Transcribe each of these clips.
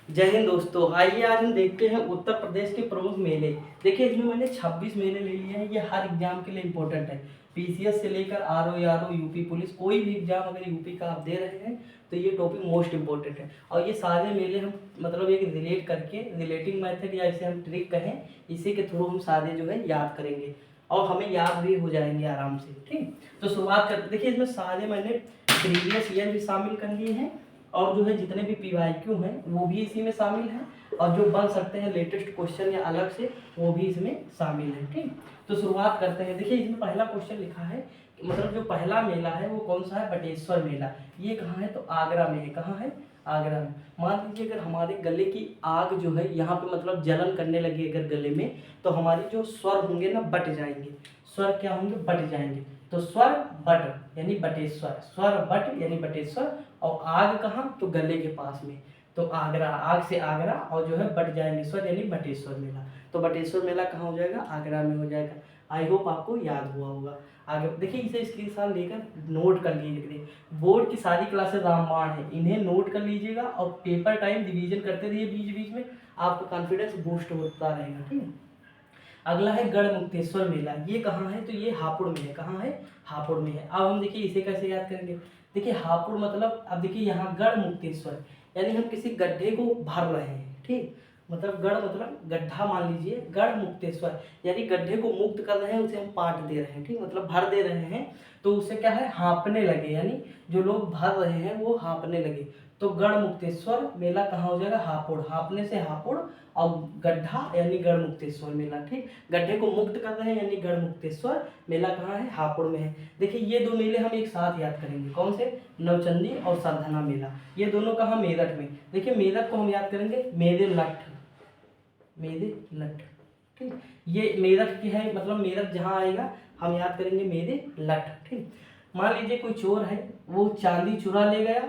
जय हिंद दोस्तों। आइए आज हम देखते हैं उत्तर प्रदेश के प्रमुख मेले। देखिए इसमें मैंने 26 मेले ले लिए हैं। ये हर एग्जाम के लिए इंपॉर्टेंट है। पीसीएस से लेकर आरओ यूपी पुलिस, कोई भी एग्जाम अगर यूपी का आप दे रहे हैं तो ये टॉपिक मोस्ट इंपॉर्टेंट है। और ये सारे मेले हम मतलब एक रिलेट करके रिलेटिंग मेथड या इसे हम ट्रिक कहें, इसी के थ्रू हम सारे जो है याद करेंगे और हमें याद भी हो जाएंगे आराम से। ठीक, तो शुरुआत करते। देखिए इसमें सारे मैंने प्रीवियस ईयर भी शामिल कर लिए हैं और जो है जितने भी पीवाईक्यू हैं वो भी इसी में शामिल हैं और जो बन सकते हैं लेटेस्ट क्वेश्चन या अलग से वो भी इसमें शामिल है। ठीक, तो शुरुआत करते हैं। देखिए इसमें पहला क्वेश्चन लिखा है, मतलब जो पहला मेला है वो कौन सा है? बटेश्वर मेला। ये कहाँ है? तो आगरा में है। कहाँ है? आगरा में। मान लीजिए अगर हमारे गले की आग जो है यहाँ पे मतलब जलन करने लगी अगर गले में, तो हमारी जो स्वर होंगे ना बट जाएंगे। स्वर क्या होंगे? बट जाएंगे। तो स्वर बट यानी बटेश्वर, स्वर बट यानी बटेश्वर। और आग कहाँ? तो गले के पास में। तो आगरा, आग से आगरा, और जो है बट जाएंगे स्वर यानी बटेश्वर मेला। तो बटेश्वर मेला कहाँ हो जाएगा? आगरा में हो जाएगा। आई होप आपको याद हुआ होगा। आगे देखिए, इसे स्क्रीनशॉट लेकर नोट कर लीजिए। बोर्ड की सारी क्लासेस रामबाण है, इन्हें नोट कर लीजिएगा और पेपर टाइम रिवीजन करते रहिए बीच बीच में, आपका कॉन्फिडेंस बूस्ट होता रहेगा। ठीक है, अगला है गढ़मुक्तेश्वर मेला। ये कहाँ है? तो ये हापुड़ में है। कहाँ है? हापुड़ में है। अब हम देखिए इसे कैसे याद करेंगे। देखिए हापुड़ मतलब, अब देखिए यहाँ गढ़मुक्तेश्वर यानी हम किसी गड्ढे को भर रहे हैं। ठीक, मतलब गढ़ मतलब गड्ढा मान लीजिए, गढ़मुक्तेश्वर यानी गड्ढे को मुक्त कर रहे हैं, उसे हम पाट दे रहे हैं। ठीक, मतलब भर दे रहे हैं। तो उससे क्या है? हाँपने लगे, यानी जो लोग भर रहे हैं वो हाँपने लगे। तो गढ़मुक्तेश्वर मेला कहाँ हो जाएगा? हापुड़। हाँपने से हापुड़ और गड्ढा यानी गढ़मुक्तेश्वर मेला। ठीक, गड्ढे को मुक्त कर रहे हैं यानी गढ़मुक्तेश्वर मेला कहाँ है? हापुड़ में है। देखिए ये दो मेले हम एक साथ याद करेंगे। कौन से? नवचंदी और सरधना मेला। ये दोनों कहाँ? मेरठ में। देखिए मेरठ को हम याद करेंगे मेरे लठ, मेरे लठ। ठीक, ये मेरठ की है, मतलब मेरठ जहाँ आएगा हम याद करेंगे मेरे लठ। ठीक, मान लीजिए कोई चोर है, वो चांदी चुरा ले गया,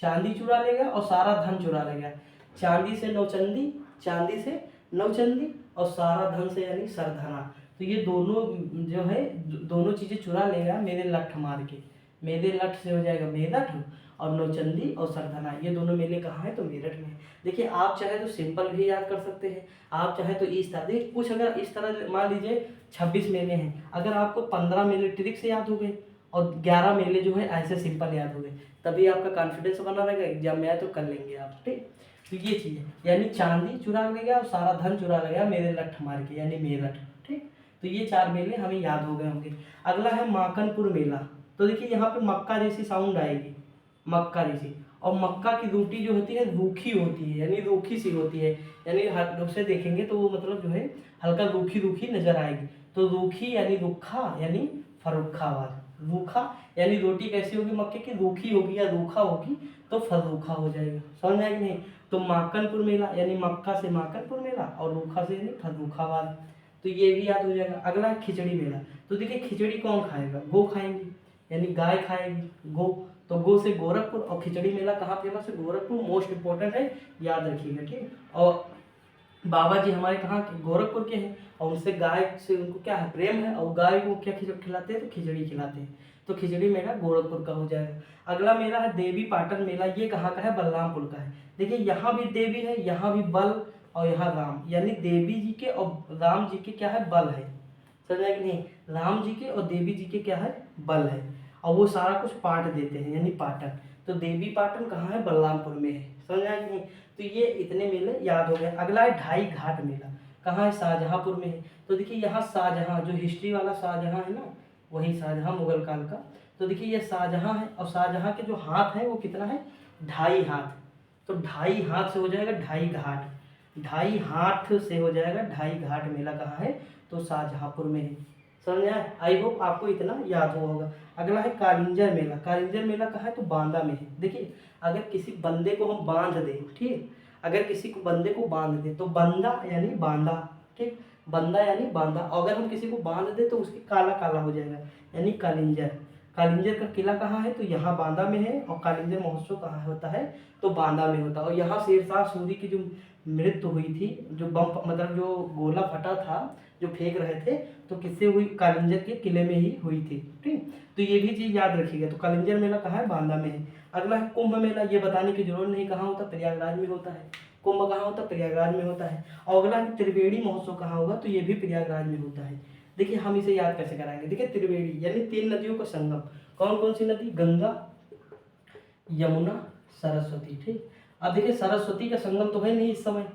चांदी चुरा ले गया और सारा धन चुरा ले गया। चांदी से नौचंदी, चांदी से नवचंदी और सारा धन से यानी सरधना। तो ये दोनों जो है दोनों चीजें चुरा लेगा मेरे लठ मार के। मेरे लठ से हो जाएगा मेरठ और नौचंदी और सरधना, ये दोनों मेले कहाँ है? तो मेरठ में है। देखिए आप चाहे तो सिंपल भी याद कर सकते हैं, आप चाहे तो इस तरह देखिए, कुछ अगर इस तरह मान लीजिए 26 मेले हैं, अगर आपको 15 मेले ट्रिक से याद हो गए और 11 मेले जो है ऐसे सिंपल याद हो गए, तभी आपका कॉन्फिडेंस बना रहेगा, एग्जाम में आए तो कर लेंगे आप। ठीक, तो ये चीज़ है, यानी चांदी चुरा ले गया और सारा धन चुरा ले गया मेरे लठ मार के यानी मेरठ। ठीक, तो ये 4 मेले हमें याद हो गए होंगे। अगला है माकनपुर मेला। तो देखिए यहाँ पे मक्का जैसी साउंड आएगी, मक्का जैसी, और मक्का की रोटी जो होती है रूखी होती है, यानी रूखी सी होती है, यानी उसे देखेंगे तो वो मतलब जो है हल्का रूखी रूखी नजर आएगी। तो रूखी यानी रूखा यानी फर्रुखाबाद। रूखा यानी रोटी कैसी होगी? मक्के की रूखी होगी या रूखा होगी, तो फर्रुखा हो जाएगा। समझ में आएगी नहीं? तो माकनपुर मेला यानी मक्का से माकनपुर मेला और रूखा से यानी फर्रुखाबाद। तो ये भी याद हो जाएगा। अगला है खिचड़ी मेला। तो देखिए खिचड़ी कौन खाएगा? गो खाएंगी, यानी गाय खाएगी गो। तो गो से गोरखपुर, और खिचड़ी मेला कहाँ फेमस है? गोरखपुर, मोस्ट इंपॉर्टेंट है, याद रखिएगा। ठीक, और बाबा जी हमारे कहाँ के? गोरखपुर के हैं, और उनसे गाय से उनको क्या है? प्रेम है, और गाय को क्या खिलाते हैं? तो खिचड़ी खिलाते हैं। तो खिचड़ी मेला गोरखपुर का हो जाएगा। अगला मेला है देवी पाटन मेला। ये कहाँ का है? बलरामपुर का है। देखिए यहाँ भी देवी है, यहाँ भी बल, और यहाँ राम, यानी देवी जी के और राम जी के क्या है? बल है। समझ कि नहीं? राम जी के और देवी जी के क्या है? बल है, और वो सारा कुछ पाट देते हैं यानी पाटन। तो देवी पाटन कहाँ है? बलरामपुर में है। समझ आया कि नहीं? तो ये इतने मेले याद हो गए। अगला है ढाई घाट मेला। कहाँ है? शाहजहाँपुर में है। तो देखिए यहाँ शाहजहाँ, जो हिस्ट्री वाला शाहजहाँ है ना, वही शाहजहाँ मुगल काल का। तो देखिए ये शाहजहाँ है, और शाहजहाँ के जो हाथ है वो कितना है? 2.5 हाथ। तो 2.5 हाथ से हो जाएगा ढाई घाट, 2.5 हाथ से हो जाएगा ढाई घाट मेला। कहाँ है? तो शाहजहाँपुर में है। समझ में आया? आई होप आपको इतना याद हुआ होगा। अगला है कालिंजर मेला। कालिंजर मेला कहाँ है? तो बांदा में है। देखिए अगर किसी बंदे को हम बांध दें, ठीक, अगर किसी को बंदे को बांध दें तो बंदा यानी बांदा। ठीक, बंदा यानी बांदा, और अगर हम किसी को बांध दें तो उसकी काला काला हो जाएगा यानी कालिंजर। कालिंजर का किला कहाँ है? तो यहाँ बांदा में है। और कालिंजर महोत्सव कहाँ होता है? तो बांदा में होता है। और यहाँ शेरशाह सूरी की जो मृत्यु हुई थी, जो बम मतलब जो गोला फटा था जो फेंक रहे थे, तो किससे हुई? कालिंजर के किले में ही हुई थी। ठीक, तो ये भी चीज़ याद रखिएगा। तो कालिंजर मेला कहाँ है? बांदा में है। अगला है कुंभ मेला। ये बताने की जरूरत नहीं कहाँ होता, प्रयागराज में होता है। कुंभ कहाँ होता है? प्रयागराज में होता है। और अगला है त्रिवेणी महोत्सव कहाँ होगा? तो ये भी प्रयागराज में होता है। देखिए हम इसे याद कैसे कराएंगे, देखिए त्रिवेणी यानी 3 नदियों का संगम। कौन कौन सी नदी? गंगा, यमुना, सरस्वती। ठीक, अब देखिए सरस्वती का संगम तो है नहीं इस समय,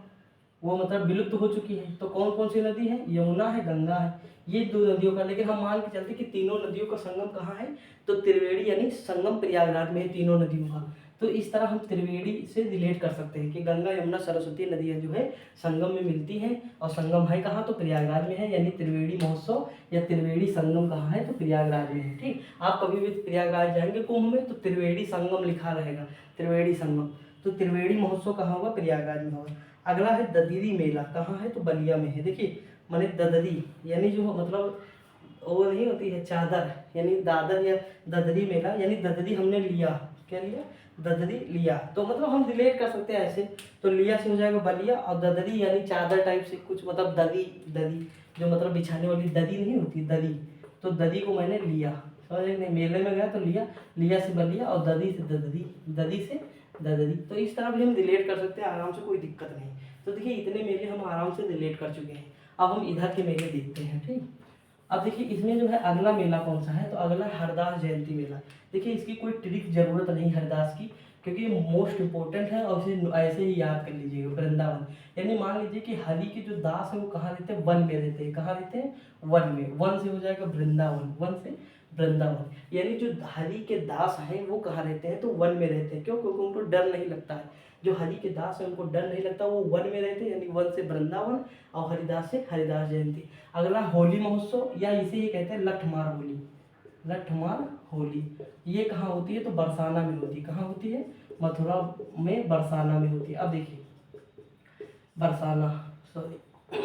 वो मतलब विलुप्त हो चुकी है। तो कौन कौन सी नदी है? यमुना है, गंगा है, ये 2 नदियों का। लेकिन हम मान के चलते कि तीनों नदियों का संगम कहाँ है? तो त्रिवेणी यानी संगम प्रयागराज में है तीनों नदियों का। तो इस तरह हम त्रिवेणी से रिलेट कर सकते हैं कि गंगा, यमुना, सरस्वती नदियाँ जो है संगम में मिलती हैं, और संगम है कहाँ? तो प्रयागराज में है। यानी त्रिवेणी महोत्सव या त्रिवेणी संगम कहाँ है? तो प्रयागराज में है। ठीक, आप कभी भी प्रयागराज जाएंगे कुंभ में तो त्रिवेणी संगम लिखा रहेगा, त्रिवेणी संगम। तो त्रिवेणी महोत्सव कहाँ होगा? प्रयागराज में होगा। अगला है ददरी मेला, कहाँ है? तो बलिया में है। देखिए माने ददरी यानी जो मतलब वो नहीं होती है चादर, यानी दादर या ददरी मेला, यानी ददरी हमने लिया, क्या लिया? ददरी लिया। तो मतलब हम रिलेट कर सकते हैं ऐसे, तो लिया से हो जाएगा बलिया, और ददरी यानी चादर टाइप से कुछ, मतलब ददी, ददी जो मतलब बिछाने वाली ददी नहीं होती, ददी, तो ददी को मैंने लिया, समझ नहीं, मेले में गया तो लिया, लिया से बलिया और ददी से ददरी, ददी से ददरी। तो इस तरह भी हम रिलेट कर सकते हैं आराम से, कोई दिक्कत नहीं। तो देखिए इतने मेले हम आराम से रिलेट कर चुके हैं। अब हम इधर के मेले देखते हैं। ठीक, अब देखिए इसमें जो है अगला मेला कौन सा है? तो अगला हरदास जयंती मेला। देखिए इसकी कोई ट्रिक जरूरत नहीं हरदास की, क्योंकि ये मोस्ट इंपॉर्टेंट है, और इसे ऐसे ही याद कर लीजिएगा। वृंदावन यानी मान लीजिए कि हरि के जो दास है वो कहाँ रहते हैं? वन में रहते हैं। कहाँ रहते हैं? वन में। वन से हो जाएगा वृंदावन, वन से वृंदावन। यानी जो हरि के दास हैं वो कहाँ रहते हैं? तो वन में रहते हैं। क्यों? क्योंकि उनको डर नहीं लगता है। जो हरि के दास है उनको डर नहीं लगता, वो वन में रहते हैं, यानी वन से वृंदावन, और हरिदास से हरिदास जयंती। अगला होली महोत्सव, या इसे ही कहते हैं लठमार होली, लठमार होली। ये कहाँ होती है? तो बरसाना में होती है। कहाँ होती है? मथुरा में, बरसाना में होती है। अब देखिए बरसाना, सॉरी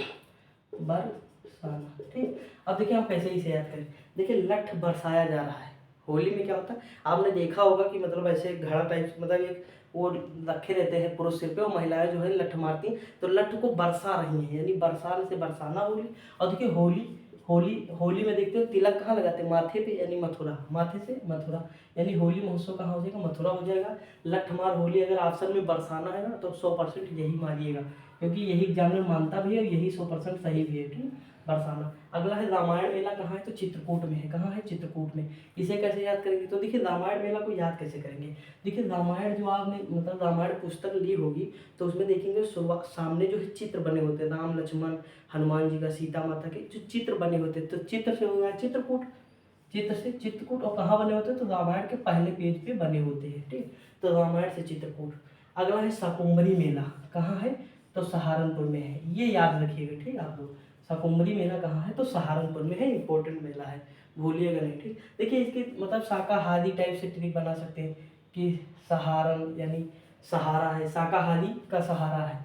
बरसाना। ठीक, अब देखिए हम कैसे इसे याद करें। देखिए लठ बरसाया जा रहा है। होली में क्या होता है? आपने देखा होगा कि मतलब ऐसे घड़ा टाइप, मतलब एक वो रखे रहते हैं पुरुष सिर पे, और महिलाएं जो है लठ मारती हैं, तो लठ को बरसा रही हैं, यानी बरसाने से बरसाना होली। और देखिए होली, होली में देखते हो तिलक कहाँ लगाते हैं? माथे पे, यानी मथुरा, माथे से मथुरा, यानी होली महोत्सव कहाँ हो जाएगा? मथुरा हो जाएगा। लठमार होली अगर ऑप्शन में बरसाना है ना, तो 100% यही मारिएगा, क्योंकि यही एग्जाम में मानता भी है और यही 100% सही भी है। ठीक, बरसाना। अगला है रामायण मेला, कहाँ है? तो चित्रकूट में है। कहाँ है? चित्रकूट में। इसे कैसे याद करेंगे? तो देखिए रामायण मेला को याद कैसे करेंगे? देखिए रामायण जो आपने मतलब रामायण पुस्तक ली होगी, तो उसमें देखेंगे सामने जो है चित्र बने होते हैं, राम लक्ष्मण हनुमान जी का, सीता माता के जो चित्र बने होते हैं, तो चित्र से हो गया चित्रकूट, चित्र से चित्रकूट। और कहाँ बने होते हैं? तो रामायण के पहले पेज पे बने होते हैं। ठीक, तो रामायण से चित्रकूट। अगला है शाकुंभरी मेला, कहाँ है? तो सहारनपुर में है। ये याद रखिएगा। ठीक, आप लोग शाकुंभरी मेला कहाँ है? तो सहारनपुर में है, इंपॉर्टेंट मेला है, भूलिएगा नहीं। ठीक, देखिए इसके मतलब शाकाहारी टाइप से ट्रिक बना सकते हैं कि सहारन यानी सहारा है, शाकाहारी का सहारा है,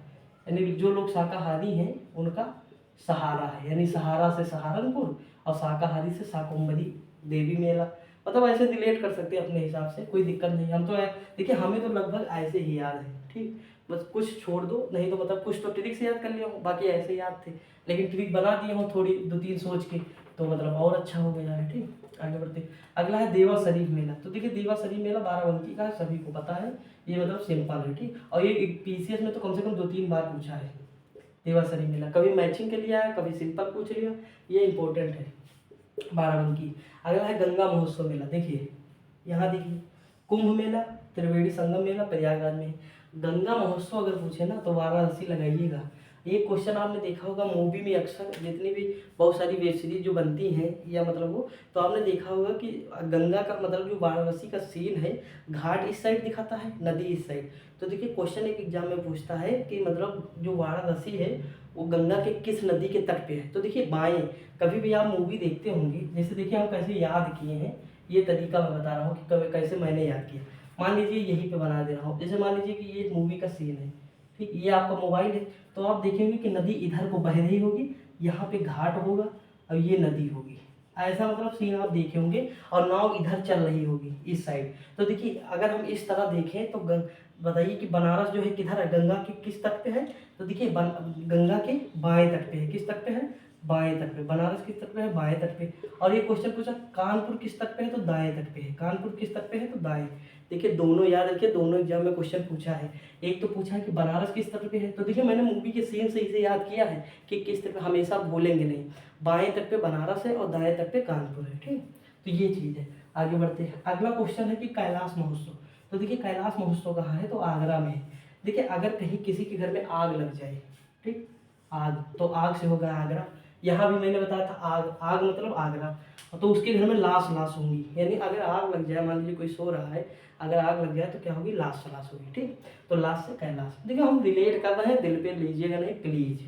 यानी जो लोग शाकाहारी हैं उनका सहारा है, यानी सहारा से सहारनपुर, और शाकाहारी से शाकुंभरी देवी मेला। मतलब ऐसे रिलेट कर सकते हैं अपने हिसाब से, कोई दिक्कत नहीं। हम तो देखिए हमें तो लगभग ऐसे ही याद है। ठीक, बस कुछ छोड़ दो, नहीं तो मतलब कुछ तो ट्रिक से याद कर लिया हूँ, बाकी ऐसे याद थे, लेकिन ट्रिक बना दिए हूँ थोड़ी 2-3 सोच के, तो मतलब और अच्छा हो गया है। ठीक, आगे बढ़ते। अगला है देवा शरीफ मेला। तो देखिए देवा शरीफ मेला बाराबंकी का है, सभी को पता है, ये मतलब सिंपल है। ठीक, और ये पीसीएस में तो कम से कम 2-3 बार पूछा है देवा शरीफ मेला, कभी मैचिंग के लिए आया, कभी सिंपल पूछ लिया, ये इंपॉर्टेंट है बाराबंकी। अगला है गंगा महोत्सव मेला। देखिए यहाँ देखिए कुंभ मेला, त्रिवेणी संगम मेला प्रयागराज में। गंगा महोत्सव अगर पूछे ना तो वाराणसी लगाइएगा। ये क्वेश्चन आपने देखा होगा मूवी में, अक्सर जितनी भी बहुत सारी वेब सीरीज जो बनती हैं या मतलब वो, तो आपने देखा होगा कि गंगा का मतलब जो वाराणसी का सीन है, घाट इस साइड दिखाता है, नदी इस साइड। तो देखिए क्वेश्चन एक एग्जाम में पूछता है कि मतलब जो वाराणसी है वो गंगा के किस नदी के तट पे है? तो देखिए बाएं, कभी भी आप मूवी देखते होंगे, जैसे देखिए हम कैसे याद किए हैं, ये तरीका मैं बता रहा हूँ कि कैसे मैंने याद किया। मान लीजिए यहीं पे बना दे रहा हूँ, जैसे मान लीजिए कि ये मूवी का सीन है। ठीक, ये आपका मोबाइल है, तो आप देखेंगे कि नदी इधर को बह रही होगी, यहाँ पे घाट होगा और ये नदी होगी, ऐसा मतलब सीन आप देखे होंगे, और नाव इधर चल रही होगी इस साइड। तो देखिए अगर हम इस तरह देखें तो बताइए कि बनारस जो है किधर है? गंगा के किस तट पे है? तो देखिए गंगा के बाएं तट पे है। किस तट पे है? बाएं तट पे। बनारस किस तट पे है? बाएं तट पे। और ये क्वेश्चन पूछा कानपुर किस तट पे है? तो दाएं तट पे है। कानपुर किस तट पे है? तो दाएं। देखिए दोनों याद रखिए, दोनों एग्जाम में क्वेश्चन पूछा है। एक तो पूछा है कि बनारस किस तट पे है, तो देखिए मैंने मूवी के सीन से इसे याद किया है कि किस तट पे, हमेशा भूलेंगे नहीं। बाएं तट पे बनारस है और दाएं तट पे कानपुर है, ठीक। तो ये चीज़ है। आगे बढ़ते हैं, अगला क्वेश्चन है कि कैलाश महोत्सव। तो देखिए कैलाश महोत्सव कहाँ है, तो आगरा में है। देखिए अगर कहीं किसी के घर में आग लग जाए, ठीक, आग, तो आग से होगा आगरा। यहाँ भी मैंने बताया था आग, आग मतलब आगरा। तो उसके घर में लाश लाश होंगी, यानी अगर आग लग जाए, मान लीजिए कोई सो रहा है, अगर आग लग जाए तो क्या होगी, लाश लाश होगी, ठीक। तो लाश से कैलाश। देखिए हम रिलेट कर रहे हैं, दिल पे लीजिएगा नहीं प्लीज,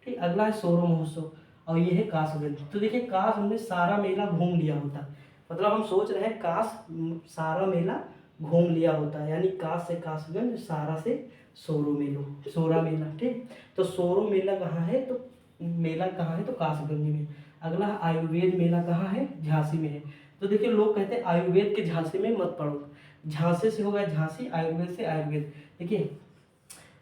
ठीक। अगला है सोरो महोत्सव, और ये है कासगंज। तो देखिए काश हमने सारा मेला घूम लिया होता, मतलब हम सोच रहे हैं काश सारा मेला घूम लिया होता, यानी काश से कासगंज, सारा से सोरो मेलो, सोरा मेला, ठीक। तो सोरो मेला कहाँ है, तो मेला कहाँ है, तो कासगंज में। अगला आयुर्वेद मेला कहाँ है, झांसी में है। तो देखिए लोग कहते हैं आयुर्वेद के झांसी में मत पढ़ो, झांसी से होगा झांसी, आयुर्वेद से आयुर्वेद। देखिए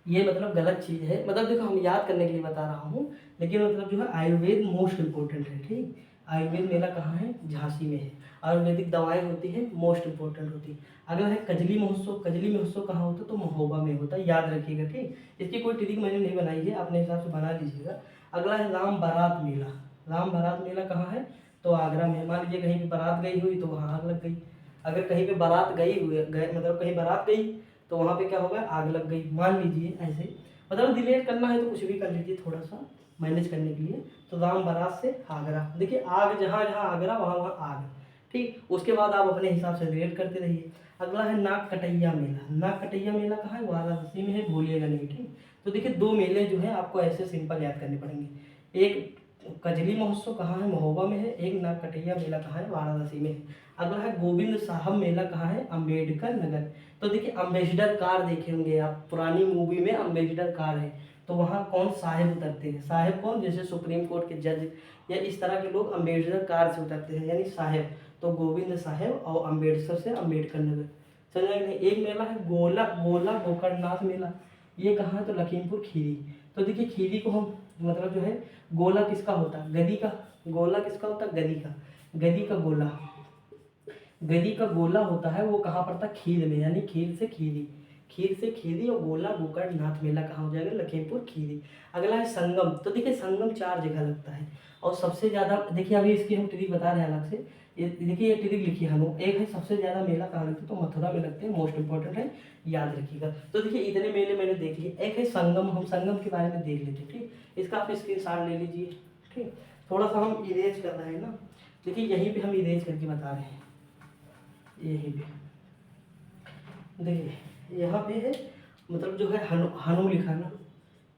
ये मतलब गलत चीज़ है, मतलब देखो हम याद करने के लिए बता रहा हूँ, लेकिन मतलब जो है आयुर्वेद मोस्ट इम्पोर्टेंट है, ठीक। आयुर्वेद मेला कहाँ है, झांसी में है। आयुर्वेदिक दवाएं होती हैं, मोस्ट इम्पोर्टेंट होती है। अगला है कजली महोत्सव। कजली महोत्सव कहाँ होता है, तो महोबा में होता है, याद रखिएगा, ठीक। इसकी कोई ट्रिक मैंने नहीं बनाई है, अपने हिसाब से बना लीजिएगा। अगला है राम बारात मेला। राम बारात मेला कहाँ है, तो आगरा में। मान लीजिए कहीं भी बारात गई हुई तो वहाँ आग लग गई, अगर कहीं पे बारात गई हुई गए, मतलब कहीं बारात गई तो वहाँ पे क्या होगा, आग लग गई, मान लीजिए ऐसे। मतलब डिलीट करना है तो कुछ भी कर लीजिए, थोड़ा सा मैनेज करने के लिए। तो राम बारात से आगरा, देखिए आग जहाँ जहाँ आगरा वहाँ वहाँ आग, ठीक। उसके बाद आप अपने हिसाब से रिलेट करते रहिए। अगला है नाग कटैया मेला। नाग कटैया मेला कहाँ है, वाराणसी में है, भूलिएगा नहीं, ठीक। तो देखिए दो मेले जो है आपको ऐसे सिंपल याद करने पड़ेंगे। एक कजली महोत्सव कहाँ है, महोबा में है। एक नाग कटैया मेला कहाँ है, वाराणसी में है। अगला है गोविंद साहब मेला कहाँ है, अम्बेडकर नगर। तो देखिए अम्बेसडर कार देखे होंगे आप, पुरानी मूवी में अम्बेसडर कार है, तो वहाँ कौन, साहेब उतरते हैं। साहेब कौन, जैसे सुप्रीम कोर्ट के जज या इस तरह के लोग अम्बेसडर कार से उतरते हैं, यानी साहेब। तो गोविंद साहेब और अम्बेडकर से अम्बेडकर नगर, समझ नहीं। एक मेला है गोला गोला गोकर्णनाथ मेला, ये कहाँ है, तो लखीमपुर खीरी। तो देखिए खीरी को हम मतलब जो है, गोला किसका होता है, गदी का। गोला किसका होता है, गदी का। गदी का गोला, गदी का गोला होता है, वो कहाँ पड़ता है, खीर में, यानी खीर से खीरी। खीर से खीरी और गोला गोकर्णनाथ मेला कहाँ हो जाएगा, लखीमपुर खीरी। अगला है संगम। तो देखिए संगम 4 जगह लगता है, और सबसे ज़्यादा देखिए अभी इसकी हम ट्रिक बता रहे हैं अलग से। ये देखिए ये ट्रिक लिखिए हम, एक है सबसे ज़्यादा मेला कहाँ लगता है, तो मथुरा में लगते हैं, मोस्ट इंपॉर्टेंट है, याद रखिएगा। तो देखिए इतने मेले मैंने देख लिए। एक है संगम, हम संगम के बारे में देख लेते हैं, ठीक। इसका आप स्क्रीनशॉट ले लीजिए, ठीक। थोड़ा सा हम इरेज कर रहे हैं ना, देखिए यहीं पे हम इरेज करके बता रहे हैं, यहीं पे देखिए यहाँ पे है, मतलब जो है हनु लिखा ना,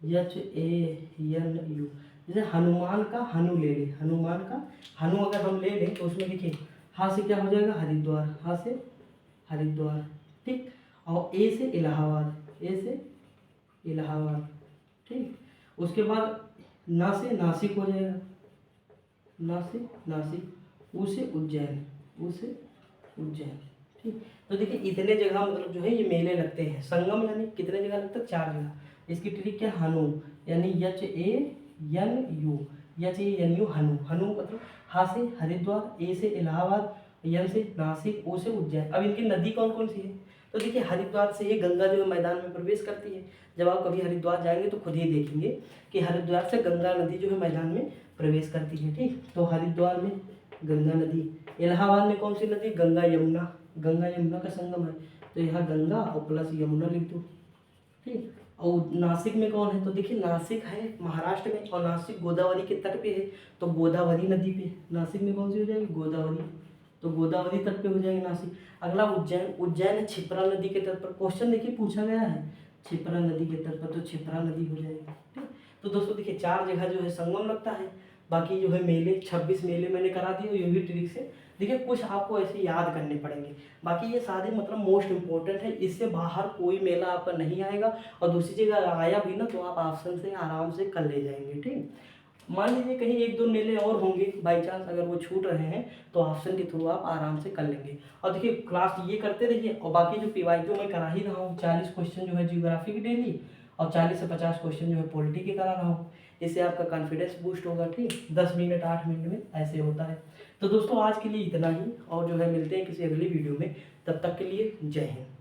HANU। जैसे हनुमान का हनु ले ले, हनुमान का हनु अगर हम ले लें तो उसमें देखिए हाँ से क्या हो जाएगा, हरिद्वार, हाँ से हरिद्वार, ठीक। और ए से इलाहाबाद, ए से इलाहाबाद, ठीक। उसके बाद ना से नासिक हो जाएगा, ना से नासिक, ऊ से उज्जैन, ऊ से उज्जैन, ठीक। तो देखिए इतने जगह मतलब जो है ये मेले लगते हैं। संगम यानी कितने जगह लगता है, 4 जगह। इसकी ट्रिक क्या, हनु, यानी HANU, HANU, हनु। हनु मतलब हा से हरिद्वार, ए से इलाहाबाद, यन से नासिक, ओ से उज्जैन। अब इनकी नदी कौन कौन सी है, तो देखिए हरिद्वार से ही गंगा जो है मैदान में प्रवेश करती है। जब आप कभी हरिद्वार जाएंगे तो खुद ही देखेंगे कि हरिद्वार से गंगा नदी जो है मैदान में प्रवेश करती है, ठीक। तो हरिद्वार में गंगा नदी, इलाहाबाद में कौन सी नदी, गंगा यमुना, गंगा यमुना का संगम है, तो यहाँ गंगा और प्लस यमुना लिख दो, ठीक। और नासिक में कौन है, तो देखिए नासिक है महाराष्ट्र में, और नासिक गोदावरी के तट पे है, तो गोदावरी नदी पे। नासिक में कौन सी हो जाएगी, गोदावरी, तो गोदावरी तट पे हो जाएगी नासिक। अगला उज्जैन। उज्जैन है क्षिप्रा नदी के तट पर, क्वेश्चन देखिए पूछा गया है क्षिप्रा नदी के तट पर, तो क्षिप्रा नदी हो जाएगी, ठीक। तो दोस्तों देखिए 4 जगह जो है संगम लगता है। बाकी जो है मेले 26 मेले मैंने करा दिए, ये भी ट्रिक से। देखिए कुछ आपको ऐसे याद करने पड़ेंगे, बाकी ये सारे मतलब मोस्ट इम्पोर्टेंट है, इससे बाहर कोई मेला आपका नहीं आएगा। और दूसरी जगह आया भी ना तो आप ऑप्शन से आराम से कर ले जाएंगे, ठीक। मान लीजिए कहीं 1-2 मेले और होंगे बाई चांस, अगर वो छूट रहे हैं तो ऑप्शन के थ्रू आप आराम से कर लेंगे। और देखिए क्लास ये करते रहिए, और बाकी जो PYQ मैं करा ही रहा हूँ, 40 क्वेश्चन जो है जियोग्राफी की डेली, और 40 से 50 क्वेश्चन जो है पॉलिटी के करा रहा हूँ। इससे आपका कॉन्फिडेंस बूस्ट होगा, ठीक। 10 मिनट 8 मिनट में ऐसे होता है। तो दोस्तों आज के लिए इतना ही, और जो है मिलते हैं किसी अगली वीडियो में। तब तक के लिए जय हिंद।